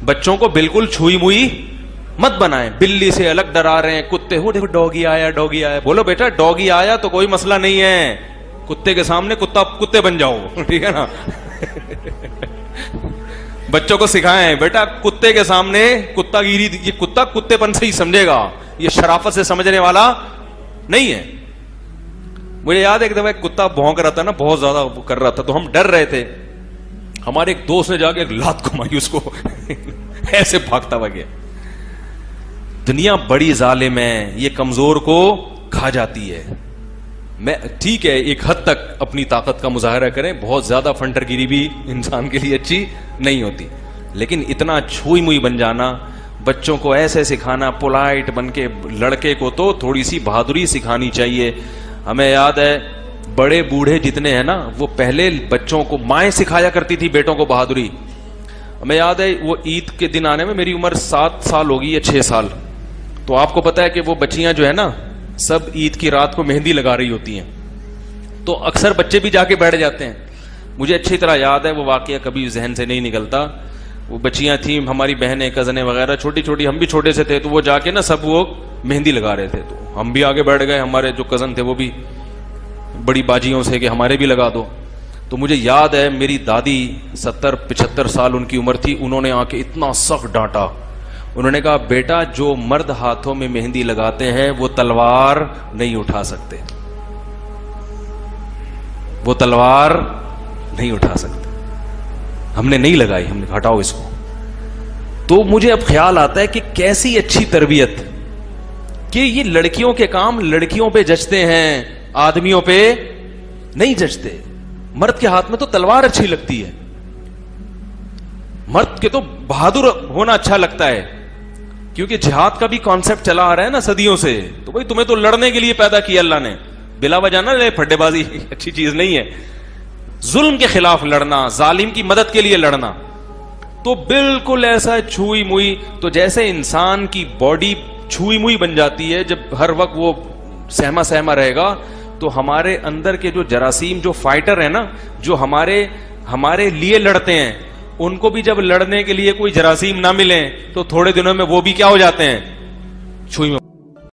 بچوں کو بالکل چھوئی موئی مت بنائیں. بلی سے الگ ڈرا رہے ہیں, کتے ہو دیکھو ڈوگی آیا ڈوگی آیا. بولو بیٹا ڈوگی آیا تو کوئی مسئلہ نہیں ہے, کتے کے سامنے کتے بن جاؤ, ٹھیک ہے نا. بچوں کو سکھائیں بیٹا کتے کے سامنے کتا گیری, یہ کتا کتے پن سے ہی سمجھے گا, یہ شرافت سے سمجھنے والا نہیں ہے. مجھے یاد ہے ایک دفعہ ایک کتا بھونک رہا تھا نا, بہت زیادہ کر رہا تھا, تو ہم ڈر رہے تھے. ہمارے ایک دوست نے جا کے ایک لات کو ماری اس کو, ایسے بھاگتا ہوا گیا. دنیا بڑی ظالم ہے, یہ کمزور کو کھا جاتی ہے. میں ٹھیک ہے ایک حد تک اپنی طاقت کا مظاہرہ کریں, بہت زیادہ فنٹر گیری بھی انسان کے لیے اچھی نہیں ہوتی, لیکن اتنا چھوئی موئی بن جانا, بچوں کو ایسے سکھانا, پولائٹ بن کے. لڑکے کو تو تھوڑی سی بہادری سکھانی چاہیے. ہمیں یاد ہے بڑے بوڑھے جتنے ہیں نا, وہ پہلے بچوں کو مائیں سکھایا کرتی تھی بیٹوں کو بہادری. ہمیں یاد ہے وہ عید کے دن آنے میں, میری عمر 7 سال ہوگی یا 6 سال, تو آپ کو پتا ہے کہ وہ بچیاں جو ہے نا سب عید کی رات کو مہندی لگا رہی ہوتی ہیں, تو اکثر بچے بھی جا کے بیٹھ جاتے ہیں. مجھے اچھی طرح یاد ہے وہ واقعہ, کبھی ذہن سے نہیں نکلتا. وہ بچیاں تھیں ہماری بہنیں کزنیں وغیرہ چھوٹی چھوٹی, ہم بھی چھوٹے سے تھے, تو وہ جا کے نا سب وہ مہندی لگا رہے تھے, تو ہم بھی آگے بیٹھ گئے. ہمارے جو کزن تھے وہ بھی بڑی باجیوں سے کہ ہمارے بھی لگا دو. تو مجھے یاد ہے میری دادی 70-75 سال ان کی عمر تھی, انہوں نے آ کے اتنا سخت ڈانٹا. انہوں نے کہا بیٹا جو مرد ہاتھوں میں مہندی لگاتے ہیں وہ تلوار نہیں اٹھا سکتے, وہ تلوار نہیں اٹھا سکتے. ہم نے نہیں لگائی, ہم نے ہٹاؤ اس کو. تو مجھے اب خیال آتا ہے کہ کیسی اچھی تربیت کہ یہ لڑکیوں کے کام لڑکیوں پہ جچتے ہیں, آدمیوں پہ نہیں جچتے. مرد کے ہاتھ میں تو تلوار اچھی لگتی ہے, مرد کے تو بہادر ہونا اچھا لگتا ہے, کیونکہ جہاد کا بھی کانسیپٹ چلا آ رہا ہے نا صدیوں سے. تو بھائی تمہیں تو لڑنے کے لیے پیدا کیا اللہ نے, بلا وجہ نہ لے پھڈے بازی اچھی چیز نہیں ہے. ظلم کے خلاف لڑنا, ظالم کی مدد کے لیے لڑنا, تو بالکل ایسا چھوئی موئی. تو جیسے انسان کی باڈی چھوئی موئی بن جاتی ہے جب ہر وقت وہ سہما سہما رہے گا, تو ہمارے اندر کے جو جراثیم, جو فائٹر ہیں نا, جو ہمارے لیے لڑتے ہیں, ان کو بھی جب لڑنے کے لیے کوئی جراثیم نہ ملیں تو تھوڑے دنوں میں وہ بھی کیا ہو جاتے ہیں, چھوئی